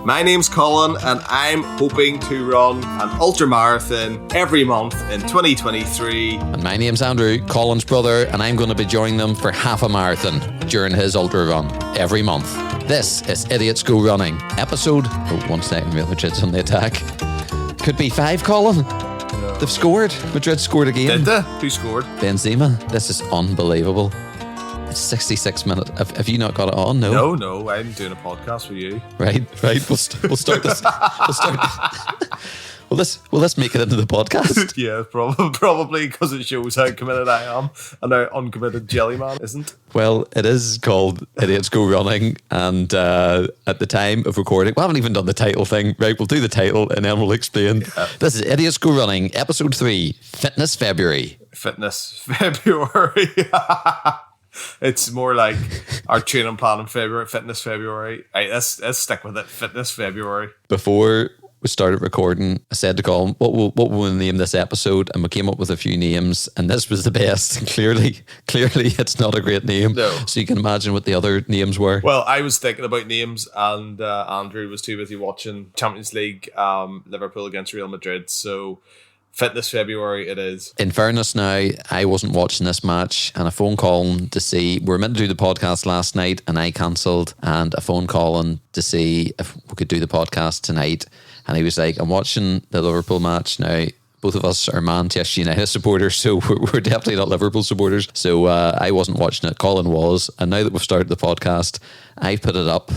My name's Colin and I'm hoping to run an ultra marathon every month in 2023. And my name's Andrew, Colin's brother, and I'm going to be joining them for half a marathon during his ultra run every month. This is Idiots Go Running, episode... Oh, 1 second, Real Madrid's on the attack. Could be 5, Colin. No. They've scored. Madrid scored again. Did they? Who scored? Benzema. This is unbelievable. It's 66 minutes. Have you not got it on? No, I'm doing a podcast with you. Right. We'll start this. Will this make it into the podcast? Yeah, probably because it shows how committed I am and how uncommitted Jellyman isn't. Well, it is called Idiots Go Running, and at the time of recording, we haven't even done the title thing. Right, we'll do the title and then we'll explain. Yeah. This is Idiots Go Running, episode 3, Fitness February. Fitness February. It's more like our training plan in February, Fitness February. Right, let's stick with it, Fitness February. Before we started recording, I said to Colin, what will we name this episode? And we came up with a few names, and this was the best. And clearly, it's not a great name. No. So you can imagine what the other names were. Well, I was thinking about names, and Andrew was too busy watching Champions League, Liverpool against Real Madrid. So Fitness February it is. In fairness now, I wasn't watching this match, and I phoned Colin to see, we were meant to do the podcast last night and I cancelled, and I phoned Colin to see if we could do the podcast tonight, and he was like, I'm watching the Liverpool match now. Both of us are Manchester United supporters, so we're definitely not Liverpool supporters. So I wasn't watching it. Colin was. And now that we've started the podcast, I put it up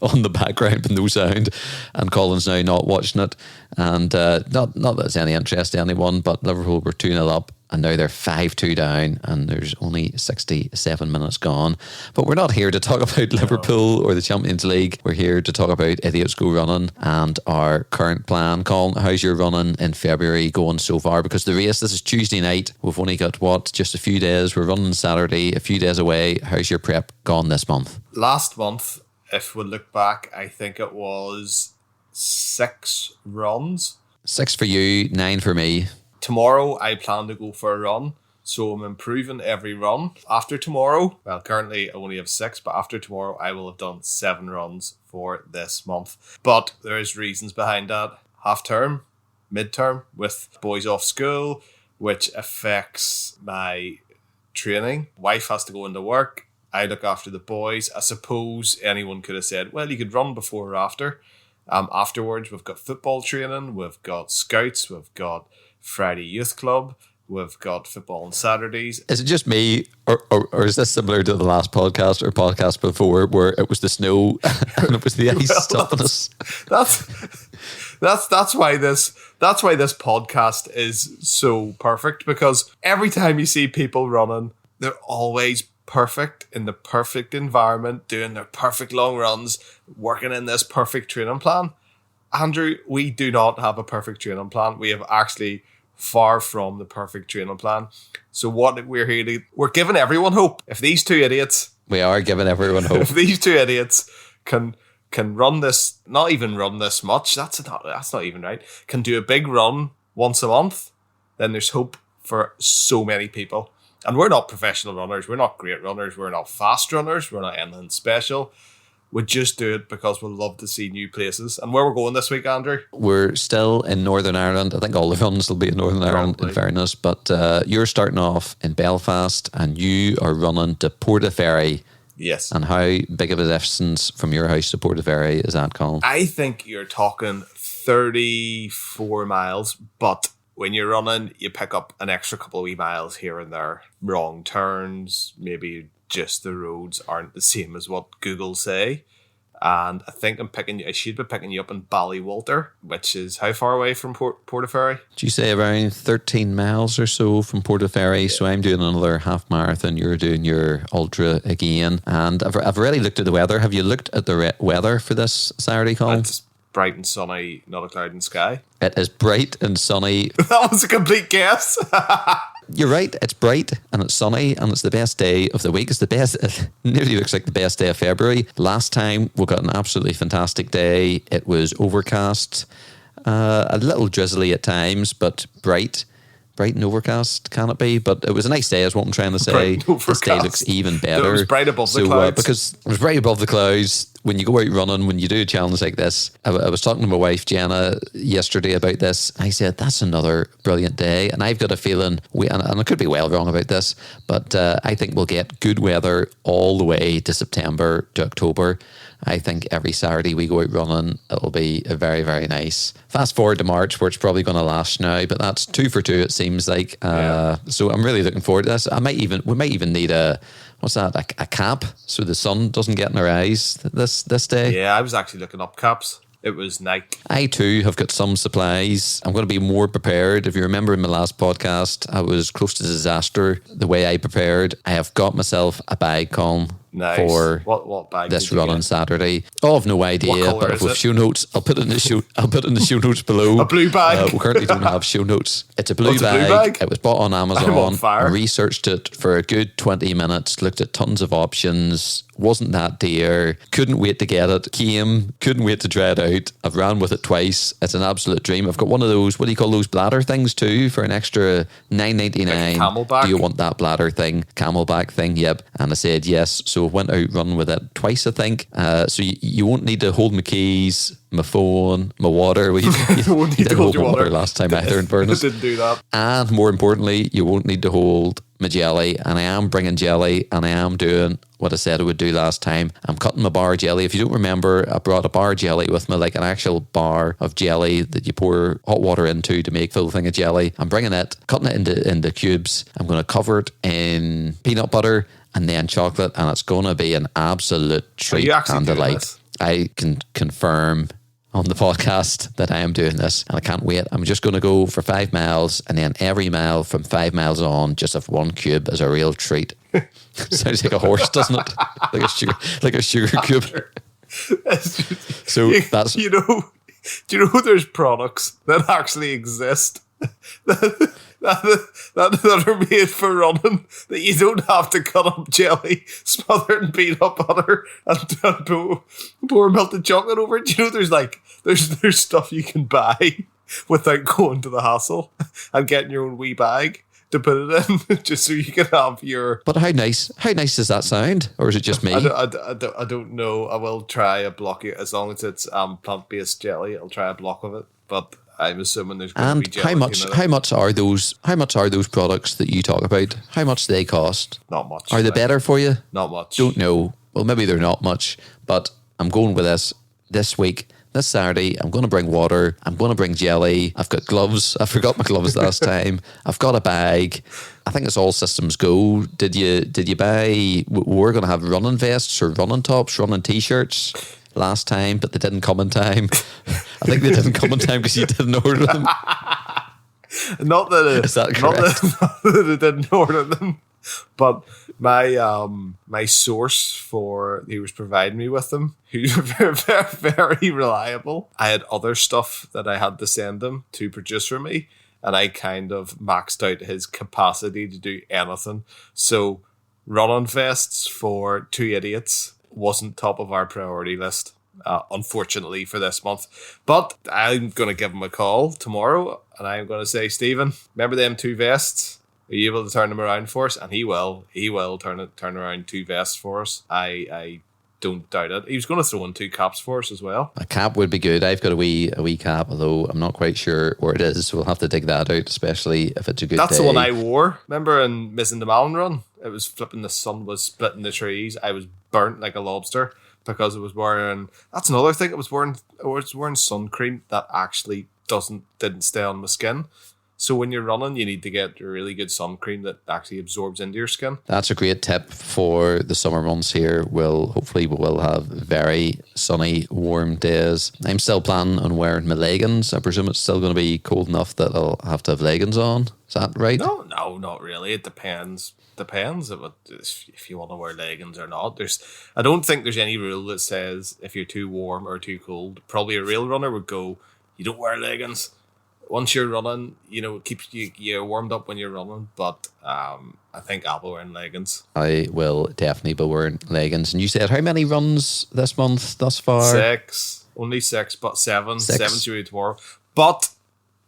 on the background with no sound. And Colin's now not watching it. And not that it's any interest to anyone, but Liverpool were 2-0 up. And now they're 5-2 down, and there's only 67 minutes gone. But we're not here to talk about Liverpool or the Champions League. We're here to talk about Idiots Go Running and our current plan. Colin, how's your running in February going so far? Because the race, this is Tuesday night. We've only got, just a few days. We're running Saturday, a few days away. How's your prep gone this month? Last month, if we look back, I think it was 6 runs. 6 for you, 9 for me. Tomorrow, I plan to go for a run, so I'm improving every run. After tomorrow, well, currently I only have 6, but after tomorrow, I will have done 7 runs for this month. But there is reasons behind that. Half term, midterm, with boys off school, which affects my training. Wife has to go into work. I look after the boys. I suppose anyone could have said, well, you could run before or after. Afterwards, we've got football training, we've got scouts, we've got Friday Youth Club, we've got football on Saturdays. Is it just me, or is this similar to the last podcast or podcast before where it was the snow and it was the ice stopping us? That's why this podcast is so perfect, because every time you see people running, they're always perfect in the perfect environment, doing their perfect long runs, working in this perfect training plan. Andrew, we do not have a perfect training plan. We have actually far from the perfect training plan. So what we're here to, we're giving everyone hope. If these two idiots... We are giving everyone hope. If these two idiots can run this, not even run this much, that's not even right, can do a big run once a month, then there's hope for so many people. And we're not professional runners. We're not great runners. We're not fast runners. We're not anything special. We just do it because we love to see new places. And where we're going this week, Andrew? We're still in Northern Ireland. I think all the runs will be in Northern Ireland, in fairness. But you're starting off in Belfast and you are running to Portaferry. Yes. And how big of a distance from your house to Portaferry is that, Colin? I think you're talking 34 miles, but when you're running, you pick up an extra couple of wee miles here and there. Wrong turns, maybe just the roads aren't the same as what Google say. And I think I should be picking you up in Ballywalter, which is how far away from Portaferry? Do you say around 13 miles or so from Portaferry? Yeah. So I'm doing another half marathon. You're doing your ultra again. And I've already looked at the weather. Have you looked at the weather for this Saturday, Colin? It's bright and sunny, not a cloud in the sky. It is bright and sunny. That was a complete guess. You're right. It's bright and it's sunny and it's the best day of the week. It's the best. It nearly looks like the best day of February. Last time we got an absolutely fantastic day. It was overcast, a little drizzly at times, but bright and overcast, can it be? But it was a nice day, is what I'm trying to say. This day looks even better. It was bright above the clouds. Because it was bright above the clouds, when you go out running, when you do a challenge like this, I was talking to my wife Jenna yesterday about this. I said that's another brilliant day, and I've got a feeling and I could be well wrong about this, but I think we'll get good weather all the way to September to October. I think every Saturday we go out running, it'll be a very, very nice. Fast forward to March, where it's probably going to last now, but that's 2 for 2, it seems like. So I'm really looking forward to this. We might even need a cap, so the sun doesn't get in our eyes this day. Yeah, I was actually looking up caps. It was Nike. I too have got some supplies. I'm going to be more prepared. If you remember in my last podcast, I was close to disaster the way I prepared. I have got myself a bag, Colin. Nice. For what bag this run on Saturday. Oh, I've no idea, but if we've show notes, I'll put it in the show notes below. A blue bag. We currently don't have show notes. It's a blue bag. It was bought on Amazon. I'm on fire. I researched it for a good 20 minutes, looked at tons of options. Wasn't that dear. Couldn't wait to get it. Couldn't wait to try it out. I've ran with it twice. It's an absolute dream. I've got one of those, what do you call those bladder things too, for an extra $9.99. Like Camelback. Do you want that bladder thing? Camelback thing, yep. And I said yes. So I went out running with it twice, I think. So you won't need to hold my keys, my phone, my water. Well, you didn't hold my water last time either, in fairness. I didn't do that. And more importantly, you won't need to hold my jelly. And I am bringing jelly, and I am doing what I said I would do last time. I'm cutting my bar jelly. If you don't remember, I brought a bar jelly with me, like an actual bar of jelly that you pour hot water into to make full thing of jelly. I'm bringing it, cutting it into cubes. I'm going to cover it in peanut butter and then chocolate, and it's going to be an absolute treat and delight. I can confirm on the podcast that I am doing this, and I can't wait. I'm just going to go for 5 miles, and then every mile from 5 miles on, just have one cube as a real treat. Sounds like a horse, doesn't it? Like a sugar cube. So that's do you know there's products that actually exist that are made for running, that you don't have to cut up jelly, smother it in peanut butter, and pour melted chocolate over it. You know, there's stuff you can buy without going to the hassle and getting your own wee bag to put it in, just so you can have your. But how nice does that sound? Or is it just me? I don't know. I will try a block, as long as it's plant-based jelly. I'll try a block of it, but I'm assuming there's going to be jelly. And how much are those products that you talk about? How much do they cost? Not much. Are they better for you? Not much. Don't know. Well, maybe they're not much, but I'm going with this week. This Saturday, I'm going to bring water. I'm going to bring jelly. I've got gloves. I forgot my gloves last time. I've got a bag. I think it's all systems go. Did you buy? We're going to have running vests or running tops, running t-shirts last time, but they didn't come in time. I think they didn't come in time because you didn't order them. Is that correct? Not that I didn't order them, but my source he was providing me with them, he was very, very, very reliable. I had other stuff that I had to send him to produce for me, and I kind of maxed out his capacity to do anything. So run-on vests for 2 idiots wasn't top of our priority list, unfortunately, for this month. But I'm going to give him a call tomorrow, and I'm going to say, Stephen, remember them 2 vests? Are you able to turn them around for us? And he will turn around 2 vests for us. I don't doubt it. He was going to throw in 2 caps for us as well. A cap would be good. I've got a wee cap, although I'm not quite sure where it is, so we'll have to dig that out, especially if it's a good That's day. the one I wore. Remember in Missing the Malin run? It was flipping, the sun was splitting the trees. I was burnt like a lobster because I was wearing. That's another thing. I was wearing sun-cream that actually didn't stay on my skin. So when you're running, you need to get a really good sun cream that actually absorbs into your skin. That's a great tip for the summer months here. Hopefully we will have very sunny, warm days. I'm still planning on wearing my leggings. I presume it's still going to be cold enough that I'll have to have leggings on. Is that right? No, not really. It depends if you want to wear leggings or not. I don't think there's any rule that says if you're too warm or too cold. Probably a real runner would go, you don't wear leggings. Once you're running, it keeps you warmed up when you're running. But I think I'll be wearing leggings. I will definitely be wearing leggings. And you said how many runs this month thus far? 6. Only 6, but 7. 7 should be tomorrow. But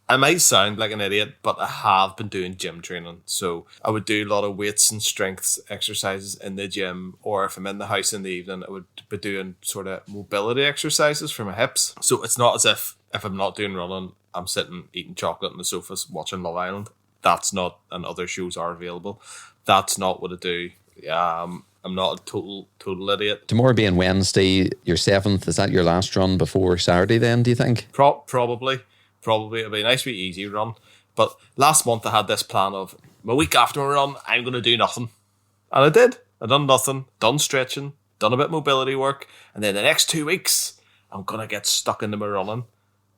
I might sound like an idiot, but I have been doing gym training. So I would do a lot of weights and strength exercises in the gym, or if I'm in the house in the evening, I would be doing sort of mobility exercises for my hips. So it's not as if I'm not doing running, I'm sitting eating chocolate on the sofas watching Love Island. That's not, and other shows are available. That's not what I do. I'm not a total idiot. Tomorrow being Wednesday, your 7th, is that your last run before Saturday then, do you think? Probably. It'll be a nice wee easy run. But last month I had this plan of, my week after my run, I'm going to do nothing. And I did. I done nothing, done stretching, done a bit of mobility work. And then the next 2 weeks, I'm going to get stuck into my running.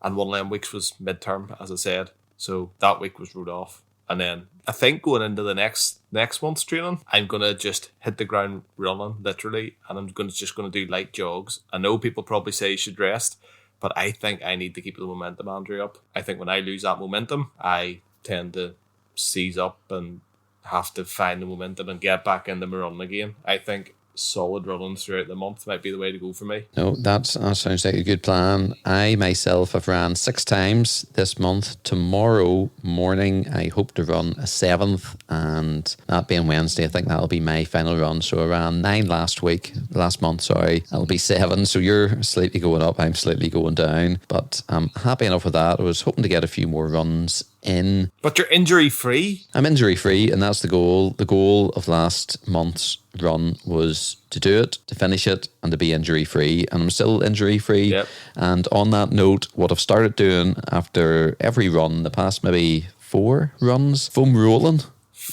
And one of them weeks was midterm, as I said. So that week was wrote off. And then I think going into the next month's training, I'm going to just hit the ground running, literally. And I'm just going to do light jogs. I know people probably say you should rest, but I think I need to keep the momentum, Andrew, up. I think when I lose that momentum, I tend to seize up and have to find the momentum and get back into my run again. I think solid running throughout the month might be the way to go for me. No, that sounds like a good plan. I myself have ran 6 times this month. Tomorrow morning, I hope to run a 7th, and that being Wednesday, I think that'll be my final run. So I ran 9 last month, that'll be 7. So you're slightly going up, I'm slightly going down, but I'm happy enough with that. I was hoping to get a few more runs in. But you're injury free? I'm injury free, and that's the goal. The goal of last month's run was to do it, to finish it, and to be injury free. And I'm still injury free. Yep. And on that note, what I've started doing after every run, the past maybe 4 runs, foam rolling.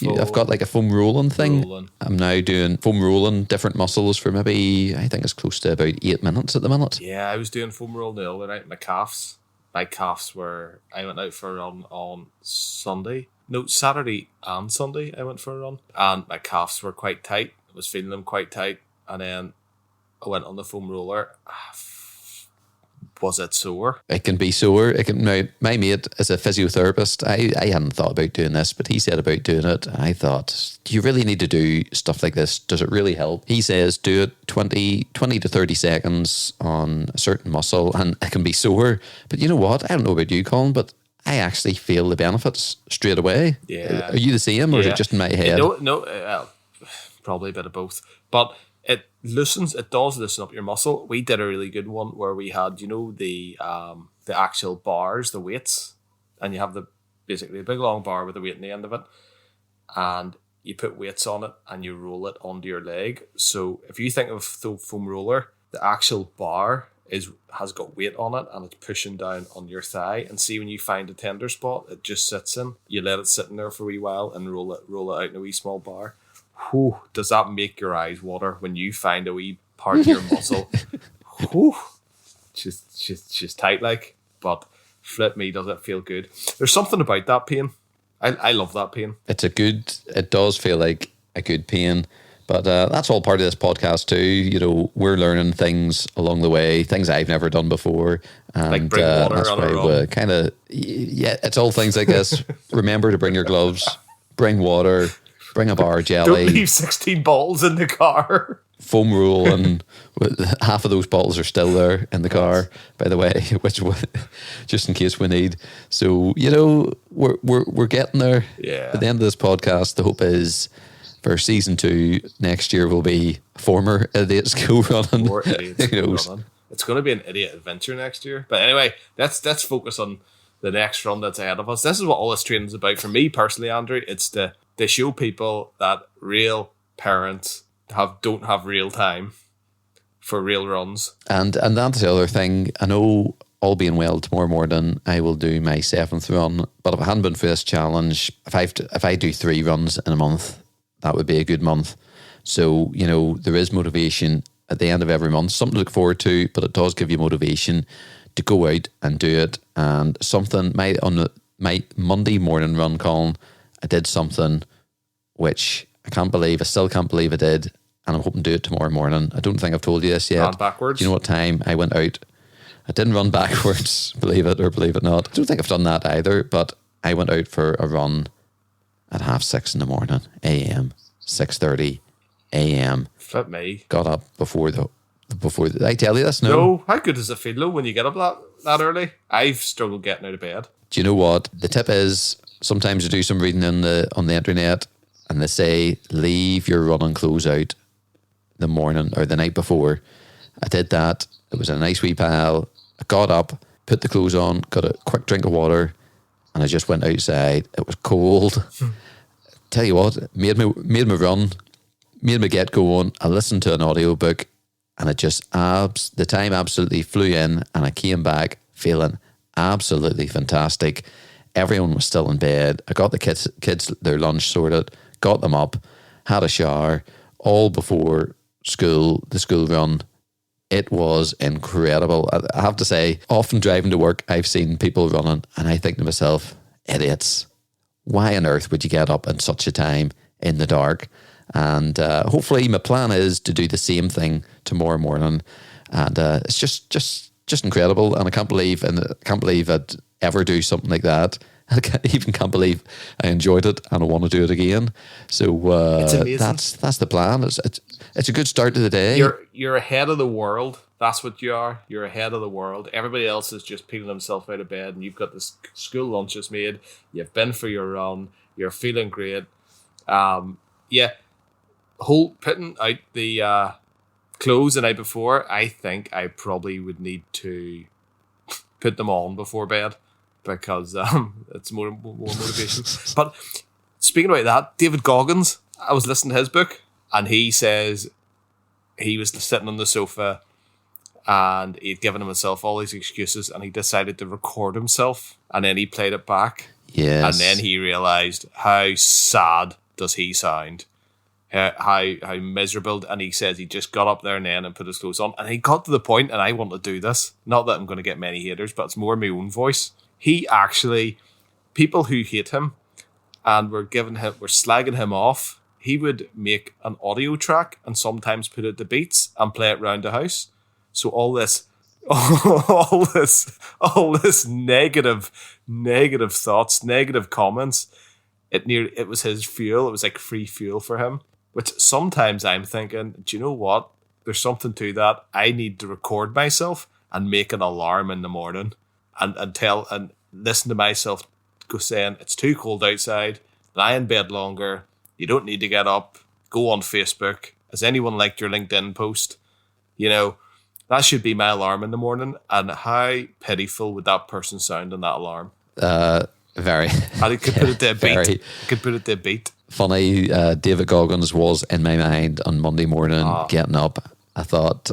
I've got like a foam rolling thing. I'm now doing foam rolling, different muscles for maybe, I think it's close to about 8 minutes at the minute. Yeah, I was doing foam rolling the other night. My calves were, I went out for a run on Saturday and Sunday I went for a run, and my calves were quite tight. I was feeling them quite tight, and then I went on the foam roller. Was it sore? It can be sore. Now, my mate is a physiotherapist. I hadn't thought about doing this, but he said about doing it. I thought, do you really need to do stuff like this? Does it really help? He says do it 20 to 30 seconds on a certain muscle, and it can be sore. But you know what? I don't know about you, Colin, but I actually feel the benefits straight away. Yeah. Are you the same, or is it just in my head? No, probably a bit of both. But it does loosen up your muscle. We did a really good one where we had, the actual bars, the weights, and you have basically a big long bar with a weight in the end of it, and you put weights on it and you roll it onto your leg. So if you think of the foam roller, the actual bar has got weight on it and it's pushing down on your thigh. And see, when you find a tender spot, it just sits in. You let it sit in there for a wee while and roll it out in a wee small bar. Whew, does that make your eyes water when you find a wee part of your muscle? Whew, just tight like, but flip me, does it feel good? There's something about that pain. I love that pain. It does feel like a good pain, but that's all part of this podcast too. We're learning things along the way, things I've never done before, and like bring water that's on why we kind of it's all things like this. Remember to bring your gloves, bring water. Bring a bar of jelly. Don't leave 16 bottles in the car. Foam roll, and half of those bottles are still there in the car, by the way, which just in case we need. So we're getting there. Yeah. At the end of this podcast, the hope is for season 2 next year will be former idiots go running. More idiots go running. It's going to be an idiot adventure next year. But anyway, let's focus on the next run that's ahead of us. This is what all this training is about for me personally, Andrew. It's to show people that real parents don't have real time for real runs. And that's the other thing. I know, all being well, tomorrow morning I will do my 7th run. But if it hadn't been for this challenge, if I do 3 runs in a month, that would be a good month. So, there is motivation at the end of every month, something to look forward to, but it does give you motivation to go out and do it. And something, on my Monday morning run, Colin, I did something which I still can't believe I did, and I'm hoping to do it tomorrow morning. I don't think I've told you this yet. Ran backwards? Do you know what time I went out? I didn't run backwards, believe it or believe it not. I don't think I've done that either, but I went out for a run at 6:30 in the morning, a.m., 6:30 a.m. Flip me. Got up before the before. Did I tell you this? No. How good does it feel though when you get up that early? I've struggled getting out of bed. Do you know what? The tip is sometimes you do some reading on the internet and they say leave your running clothes out the morning or the night before. I did that. It was a nice wee pile. I got up, put the clothes on, got a quick drink of water, and I just went outside. It was cold. Tell you what, made me run, made me get going. I listened to an audiobook and it just the time absolutely flew in, and I came back feeling absolutely fantastic. Everyone was still in bed. I got the kids their lunch sorted, got them up, had a shower, all before the school run. It was incredible. I have to say, often driving to work, I've seen people running and I think to myself, idiots. Why on earth would you get up in such a time in the dark? And hopefully my plan is to do the same thing tomorrow morning. And it's just incredible. And I can't believe I'd ever do something like that. I can't believe I enjoyed it and I want to do it again. So it's amazing. That's the plan. It's a good start to the day. You're ahead of the world. That's what you are. You're ahead of the world. Everybody else is just peeling themselves out of bed, and you've got this school lunches made. You've been for your run. You're feeling great. Putting out the clothes the night before, I think I probably would need to put them on before bed because it's more motivation. But speaking about that, David Goggins, I was listening to his book, and he says he was sitting on the sofa and he'd given himself all these excuses and he decided to record himself, and then he played it back. Yes. And then he realised how sad does he sound, how miserable. And he says he just got up there and then and put his clothes on, and he got to the point, and I want to do this, not that I'm going to get many haters, but it's more my own voice. He actually, people who hate him and were slagging him off, he would make an audio track and sometimes put it to beats and play it round the house. So all this negative thoughts, negative comments, it was his fuel. It was like free fuel for him. Which sometimes I'm thinking, do you know what? There's something to that. I need to record myself and make an alarm in the morning and listen to myself go saying it's too cold outside, lie in bed longer, you don't need to get up, go on Facebook. Has anyone liked your LinkedIn post? You know, that should be my alarm in the morning. And how pitiful would that person sound in that alarm? Very. I could put it to a beat. I could put it to a beat. Funny, David Goggins was in my mind on Monday morning, getting up. I thought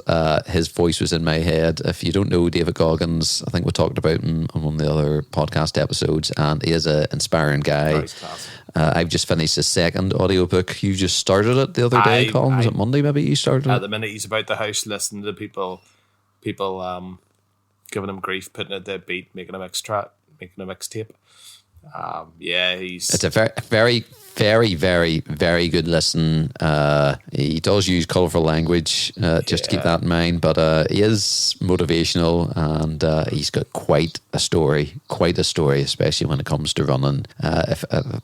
his voice was in my head. If you don't know David Goggins, I think we talked about him on one of the other podcast episodes, and he is an inspiring guy. I've just finished his second audiobook. You just started it the other day, Colin. Was it Monday maybe you started it? At the minute he's about the house listening to people giving him grief, putting it to a beat, making a mixtape. It's a very, very, very, very good listen. He does use colourful language, just to keep that in mind, but he is motivational, and he's got quite a story, especially when it comes to running.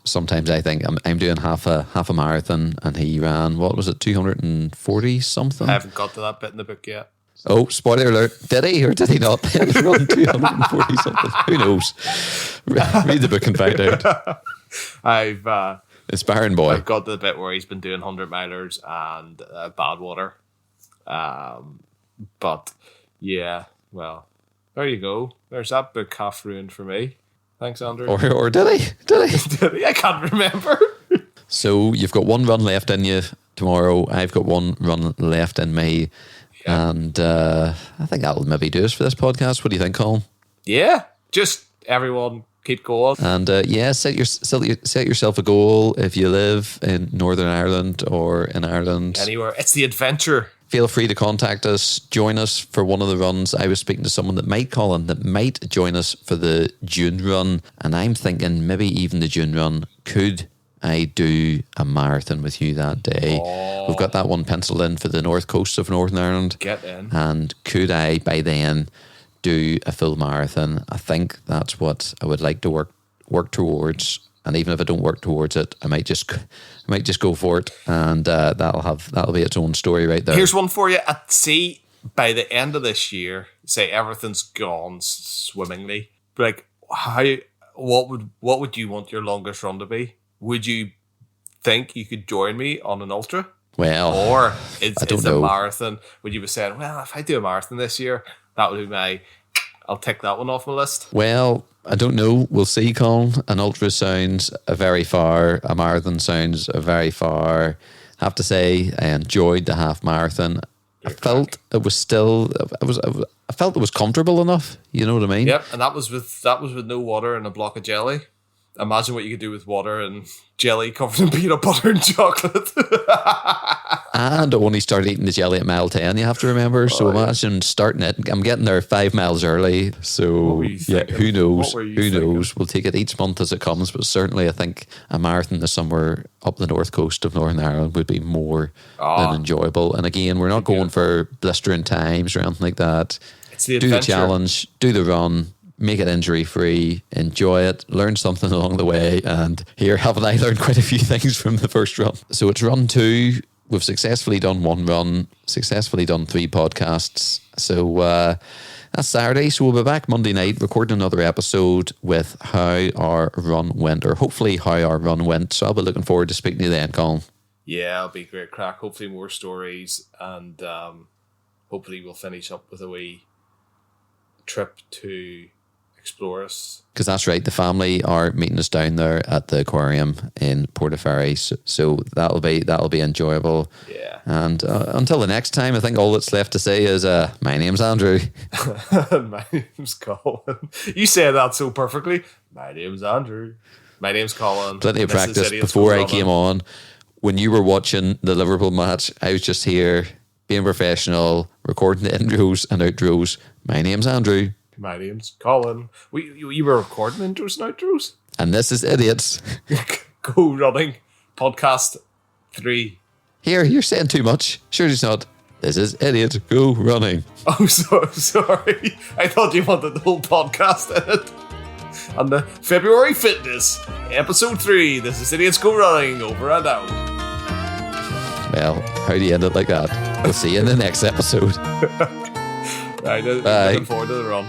Sometimes I think I'm doing half a marathon, and he ran, what was it, 240 something? I haven't got to that bit in the book yet. Oh, spoiler alert. Did he or did he not? He was running 240 something. Who knows? Read the book and find out. Inspiring boy. I've got to the bit where he's been doing 100 milers and bad water. But yeah, well, there you go. There's that book half ruined for me. Thanks, Andrew. Or did he? Did he? I can't remember. So you've got one run left in you tomorrow. I've got one run left in me. And I think that'll maybe do us for this podcast. What do you think, Colin? Yeah, just everyone keep going. And set yourself a goal if you live in Northern Ireland or in Ireland. Anywhere. It's the adventure. Feel free to contact us. Join us for one of the runs. I was speaking to someone that might join us for the June run. And I'm thinking maybe even the June run could I do a marathon with you that day. We've got that one penciled in for the north coast of Northern Ireland. Get in. And could I, by then, do a full marathon? I think that's what I would like to work towards. And even if I don't work towards it, I might just go for it. And that'll be its own story right there. Here's one for you. See, by the end of this year, say everything's gone swimmingly, like what would you want your longest run to be? Would you think you could join me on an ultra? Well, or I don't it's know. a marathon? Would you be saying, well, if I do a marathon this year, that would be I'll tick that one off my list? Well, I don't know. We'll see, Colin. An ultra sounds very far. A marathon sounds very far. I have to say, I enjoyed the half marathon. I felt it was still. I felt it was comfortable enough. You know what I mean? Yep, and that was with no water and a block of jelly. Imagine what you could do with water and jelly covered in peanut butter and chocolate. And I only started eating the jelly at mile 10, you have to remember. So imagine starting it. I'm getting there 5 miles early. So, yeah, who knows? Who knows? We'll take it each month as it comes. But certainly, I think a marathon this summer up the north coast of Northern Ireland would be more than enjoyable. And again, we're not going for blistering times or anything like that. It's the do adventure. The challenge, do the run, make it injury free, enjoy it, learn something along the way. And here, haven't I learned quite a few things from the first run? So it's run 2. We've successfully done 1 run, successfully done 3 podcasts. So that's Saturday. So we'll be back Monday night recording another episode with how our run went, or hopefully how our run went. So I'll be looking forward to speaking to you then, Colin. Yeah, it'll be great crack. Hopefully more stories, and hopefully we'll finish up with a wee trip to explore us. Because that's right, the family are meeting us down there at the aquarium in Portaferry, so that'll be enjoyable. Yeah. And until the next time, I think all that's left to say is, my name's Andrew. My name's Colin. You say that so perfectly. My name's Andrew. My name's Colin. Plenty of practice before I came on. When you were watching the Liverpool match, I was just here being professional, recording the intros and outros. My name's Andrew. My name's Colin. You were recording intros and outros? And this is Idiots. Go Running Podcast 3. Here, you're saying too much. Sure it's not. This is Idiots Go Running. Oh, sorry. I thought you wanted the whole podcast in it. On the February Fitness, Episode 3. This is Idiots Go Running. Over and out. Well, how do you end it like that? We'll see you in the next episode. Right, looking forward to the run.